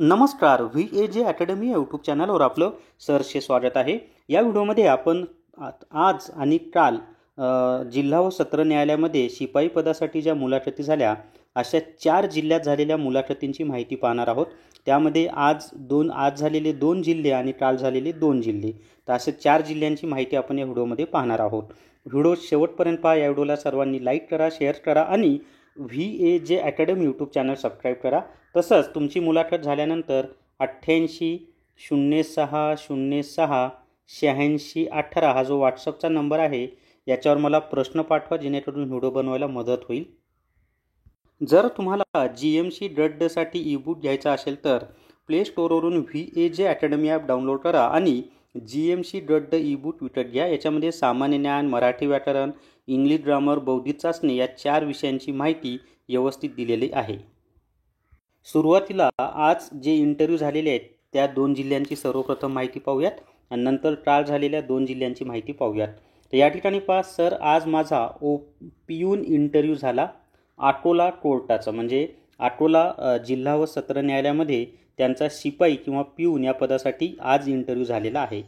नमस्कार. VAJ academy या YouTube चॅनलवर आपलं सहर्ष स्वागत आहे. या व्हिडिओमध्ये आपण आज आणि काल जिल्हा व सत्र न्यायालयामध्ये शिपाई पदासाठी ज्या मुलाखती झाल्या अशा 4 जिल्ह्यात झालेल्या मुलाखतींची माहिती पाहणार आहोत. त्यामध्ये आज झालेले 2 जिल्हे आणि काल झालेले 2 जिल्हे, तर असे 4 जिल्ह्यांची माहिती आपण या व्हिडिओमध्ये पाहणार आहोत. व्हिडिओ शेवटपर्यंत पहा. या व्हिडिओला सर्वांनी लाईक करा, शेअर करा आणि VAJ academy YouTube channel subscribe करा. तसंच तुमची मुलाखत झाल्यानंतर 88 06 06 86 18 हा जो व्हॉट्सअपचा नंबर आहे याच्यावर मला प्रश्न पाठवा, जेणेकरून व्हिडिओ बनवायला मदत होईल. जर तुम्हाला GMC साठी ईबुक घ्यायचा असेल तर प्ले स्टोअरवरून VAJ अकॅडमी ॲप डाउनलोड करा आणि GMC ईबुक विकत घ्या. याच्यामध्ये सामान्य ज्ञान, मराठी व्याकरण, इंग्लिश ग्रामर, बौद्धिक चाचणी या 4 विषयांची माहिती व्यवस्थित दिलेली आहे. सुरुवातीला आज जे इंटरव्ह्यू झालेले आहेत त्या 2 जिल्ह्यांची सर्वप्रथम माहिती पाहूयात आणि नंतर काल झालेल्या 2 जिल्ह्यांची माहिती पाहूयात. तर या ठिकाणी पहा सर, आज माझा पिऊन इंटरव्ह्यू झाला अकोला कोर्टाचा, म्हणजे अकोला जिल्हा व सत्र न्यायालयामध्ये त्यांचा शिपाई किंवा पिऊन या पदासाठी आज इंटरव्ह्यू झालेला आहे.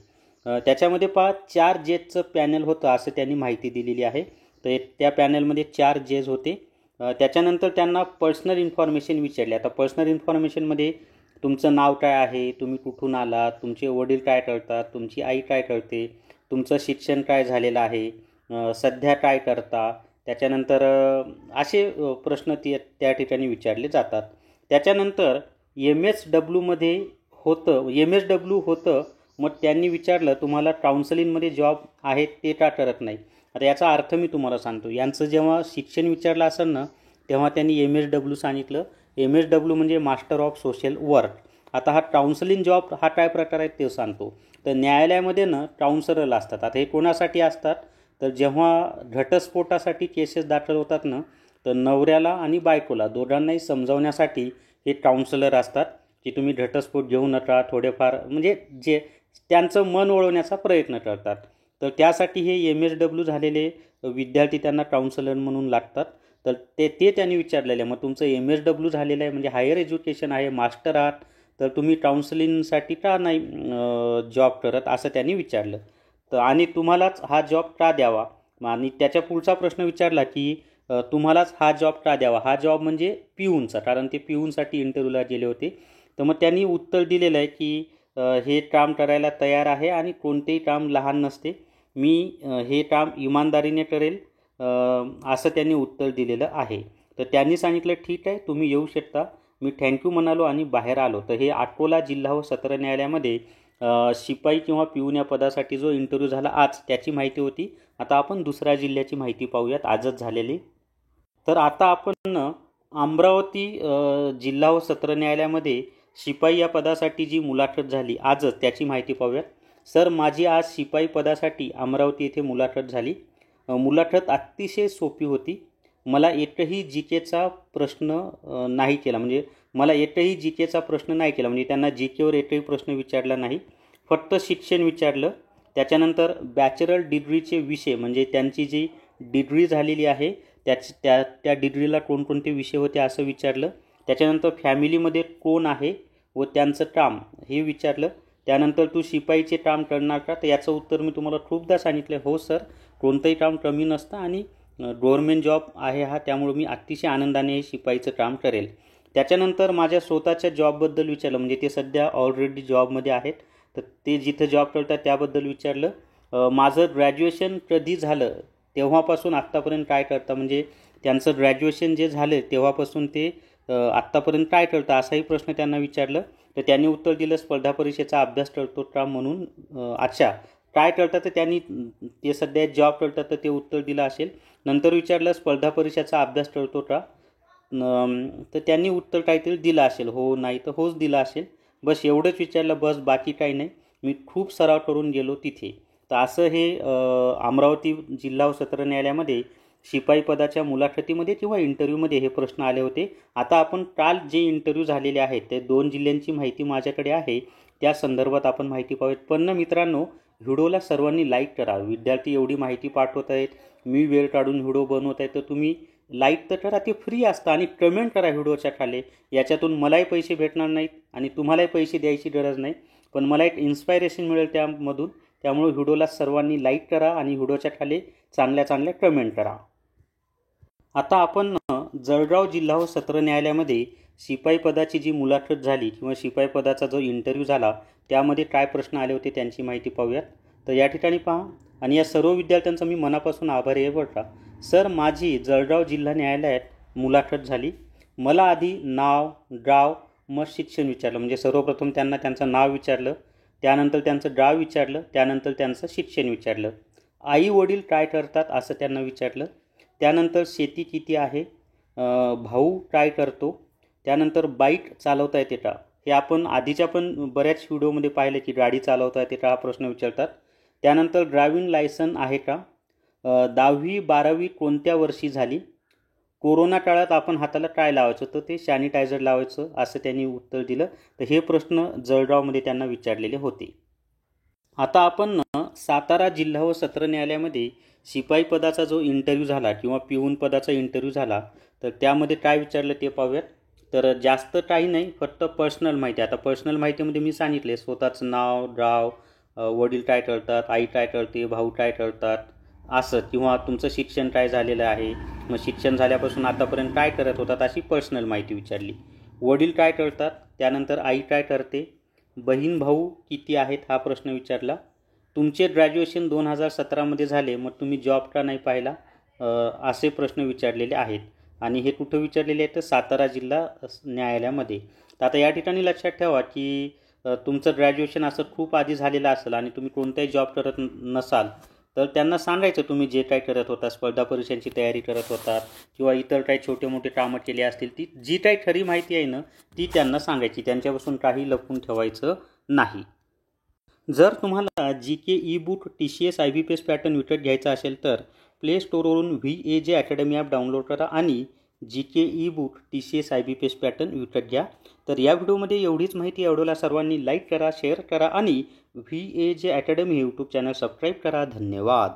त्याच्यामध्ये पहा 4 जजचं पॅनल होतं असं त्यांनी माहिती दिलेली आहे. तर त्या पॅनलमध्ये 4 जज होते. त्याच्यानंतर त्यांना पर्सनल इन्फॉर्मेशन विचारले. आता पर्सनल इन्फॉर्मेशनमध्ये तुमचं नाव काय आहे, तुम्ही कुठून आलात, तुमचे वडील काय करतात, तुमची आई काय करते, तुमचं शिक्षण काय झालेलं आहे, सध्या काय करता, त्याच्यानंतर असे प्रश्न त्या ठिकाणी विचारले जातात. त्याच्यानंतर MSW होतं. मग त्यांनी विचारलं तुम्हाला काउन्सिलिंगमध्ये जॉब आहे ते का करत नाही. आता याचा अर्थ मी तुम्हाला सांगतो. यांचं जेव्हा शिक्षण विचारलं असेल ना तेव्हा त्यांनी MSW सांगितलं. MSW म्हणजे मास्टर ऑफ सोशल वर्क. आता हा काउन्सिलिंग जॉब हा काय प्रकार आहे ते सांगतो. तर न्यायालयामध्ये ना काउन्सलर असतात. आता हे कोणासाठी असतात, तर जेव्हा घटस्फोटासाठी केसेस दाखल होतात ना, तर नवऱ्याला आणि बायकोला दोघांनाही समजावण्यासाठी हे काउन्सलर असतात की तुम्ही घटस्फोट घेऊ नका, थोडेफार म्हणजे जे त्यांचं मन वळवण्याचा प्रयत्न करतात. तर त्यासाठी हे MSW झालेले विद्यार्थी त्यांना काउन्सलर म्हणून लागतात. तर ते त्यांनी विचारलेलं आहे, मग तुमचं MSW झालेलं आहे म्हणजे हायर एज्युकेशन आहे, मास्टर आहात, तर तुम्ही काउन्सिलिंगसाठी का नाही जॉब करत असं त्यांनी विचारलं. तर आणि तुम्हालाच हा जॉब का द्यावा. आणि त्याच्या पुढचा प्रश्न विचारला की तुम्हालाच हा जॉब का द्यावा. हा जॉब म्हणजे पिऊनचा, कारण ते पिऊनसाठी इंटरव्ह्यूला गेले होते. तर मग त्यांनी उत्तर दिलेलं आहे की हे काम करायला तयार आहे आणि कोणतेही काम लहान नसते, मी हे काम इमानदारीने करेल असं त्यांनी उत्तर दिलेलं आहे. तर त्यांनी सांगितलं ठीक आहे, तुम्ही येऊ शकता. मी थँक्यू म्हणालो आणि बाहेर आलो. तर हे अकोला जिल्हा व सत्र न्यायालयामध्ये शिपाई किंवा पिऊन या पदासाठी जो इंटरव्ह्यू झाला आज त्याची माहिती होती. आता आपण दुसऱ्या जिल्ह्याची माहिती पाहूयात आजच झालेली. तर आता आपण अमरावती जिल्हा व सत्र न्यायालयामध्ये शिपाई या पदासाठी जी मुलाखत झाली आजच त्याची माहिती पाहूयात. सर, माझी आज शिपाई पदासाठी अमरावती येथे मुलाखत झाली. मुलाखत अतिशय सोपी होती. मला एकही जीकेचा प्रश्न नाही केला, म्हणजे त्यांना जीकेवर एकही प्रश्न विचारला नाही. फक्त शिक्षण विचारलं. त्याच्यानंतर बॅचलर डिग्रीचे विषय, म्हणजे त्यांची जी डिग्री झालेली आहे त्या डिग्रीला कोणकोणते विषय होते असं विचारलं. त्याच्यानंतर फॅमिलीमध्ये कोण आहे व त्यांचं काम हे विचारलं. त्यानंतर तू शिपाईचे काम करणार का, तर याचं उत्तर मी तुम्हाला खूपदा सांगितलं, हो सर, कोणतंही काम कमी नसतं आणि गव्हर्नमेंट जॉब आहे हा, त्यामुळे मी अतिशय आनंदाने हे शिपाईचं काम करेल. त्याच्यानंतर माझ्या स्वतःच्या जॉबबद्दल विचारलं, म्हणजे ते सध्या ऑलरेडी जॉबमध्ये आहेत, तर ते जिथं जॉब करतात त्याबद्दल विचारलं. माझं ग्रॅज्युएशन कधी झालं तेव्हापासून आत्तापर्यंत काय करता, म्हणजे त्यांचं ग्रॅज्युएशन जे झालं तेव्हापासून ते आत्तापर्यंत काय करतं असाही प्रश्न त्यांना विचारलं. तर त्यांनी उत्तर दिलं स्पर्धा परीक्षेचा अभ्यास करतो का म्हणून. अच्छा, काय करतात तर त्यांनी ते सध्या जॉब करतात तर ते उत्तर दिलं असेल. नंतर विचारलं स्पर्धा परीक्षेचा अभ्यास करतो का, तर त्यांनी उत्तर काहीतरी दिलं असेल, हो नाही तर होच दिलं असेल. बस एवढंच विचारलं, बस बाकी काही नाही. मी खूप सराव करून गेलो तिथे. तर असं हे अमरावती जिल्हा व सत्र न्यायालयामध्ये शिपाई पदाच्या मुलाखतीमध्ये किंवा इंटरव्ह्यूमध्ये हे प्रश्न आले होते. आता आपण काल जे इंटरव्ह्यू झालेले आहेत ते 2 जिल्ह्यांची माहिती माझ्याकडे आहे, त्या संदर्भात आपण माहिती पाहूयात. पण मित्रांनो, व्हिडिओला सर्वांनी लाईक करा. विद्यार्थी एवढी माहिती पाठवत आहेत, मी वेळ काढून व्हिडिओ बनवत आहे, तर तुम्ही लाईक तर करा, ते फ्री असतं, आणि कमेंट करा व्हिडिओच्या खाली. याच्यातून मलाही पैसे भेटणार नाहीत आणि तुम्हालाही पैसे द्यायची गरज नाही, पण मला एक इन्स्पायरेशन मिळेल त्यामधून. त्यामुळे व्हिडिओला सर्वांनी लाईक करा आणि व्हिडिओच्या खाली चांगल्या चांगल्या कमेंट करा. आता आपण जळगाव जिल्हा व सत्र न्यायालयामध्ये शिपाई पदाची जी मुलाखत झाली किंवा शिपाई पदाचा जो इंटरव्ह्यू झाला त्यामध्ये काय प्रश्न आले होते त्यांची माहिती पाहूयात. तर या ठिकाणी पहा, आणि या सर्व विद्यार्थ्यांचा मी मनापासून आभारी आहे बरं का. सर, माझी जळगाव जिल्हा न्यायालयात मुलाखत झाली. मला आधी नाव, गाव, मग शिक्षण विचारलं. म्हणजे सर्वप्रथम त्यांना त्यांचं नाव विचारलं, त्यानंतर त्यांचं गाव विचारलं, त्यानंतर त्यांचं शिक्षण विचारलं. आई वडील काय करतात असं त्यांना विचारलं. त्यानंतर शेती किती आहे, भाऊ काय करतो, त्यानंतर बाईक चालवता येते का. हे आपण आधीच्या पण बऱ्याच व्हिडिओमध्ये पाहिलं की गाडी चालवता येते का हा प्रश्न विचारतात. त्यानंतर ड्रायव्हिंग लायसन आहे का, 10वी 12वी कोणत्या वर्षी झाली, कोरोना काळात आपण हाताला काय लावायचं, तर ते सॅनिटायझर लावायचं असं त्यांनी उत्तर दिलं. तर हे प्रश्न जळगावमध्ये त्यांना विचारलेले होते. आता आपण सातारा जिल्हा व सत्र न्यायालयामध्ये शिपाई पदाचा जो इंटरव्ह्यू झाला किंवा पिऊन पदाचा इंटरव्ह्यू झाला, तर त्यामध्ये काय विचारलं ते पाहूयात. तर जास्त काही नाही, फक्त पर्सनल माहिती. आता पर्सनल माहितीमध्ये मी सांगितले स्वतःचं नाव, गाव, वडील काय करतात, आई काय करते, भाऊ काय करतात असं, किंवा तुमचं शिक्षण काय झालेलं आहे, मग शिक्षण झाल्यापासून आतापर्यंत काय करत होतात, अशी पर्सनल माहिती विचारली. वडील काय करतात, त्यानंतर आई काय करते, बहीण भाऊ किती आहेत हा प्रश्न विचारला. तुमचे ग्रॅज्युएशन 2017मध्ये झाले, मग तुम्ही जॉब का नाही पाहिला, असे प्रश्न विचारलेले आहेत. आणि हे कुठं विचारलेले आहेत, तर सातारा जिल्हा न्यायालयामध्ये. तर आता या ठिकाणी लक्षात ठेवा की तुमचं ग्रॅज्युएशन असं खूप आधी झालेलं असेल आणि तुम्ही कोणताही जॉब करत नसाल, तर त्यांना सांगायचं तुम्ही जे काय करत होता, स्पर्धा परीक्षांची तयारी करत होतात किंवा इतर काही छोटे मोठे कामं केली असतील, ती जी काही खरी माहिती आहे ना ती त्यांना सांगायची. त्यांच्यापासून काही लपवून ठेवायचं नाही. जर तुम्हाला GK e book TCS IBPS pattern विकत घ्यायचा असेल तर प्ले स्टोअरवरून VAJ अकॅडमी ॲप डाउनलोड करा आणि GK e book TCS IBPS pattern विकत घ्या. तर या व्हिडिओमध्ये एवढीच माहिती. या व्हिडिओला सर्वांनी लाईक करा, शेअर करा आणि VAJ academy YouTube channel subscribe करा. धन्यवाद.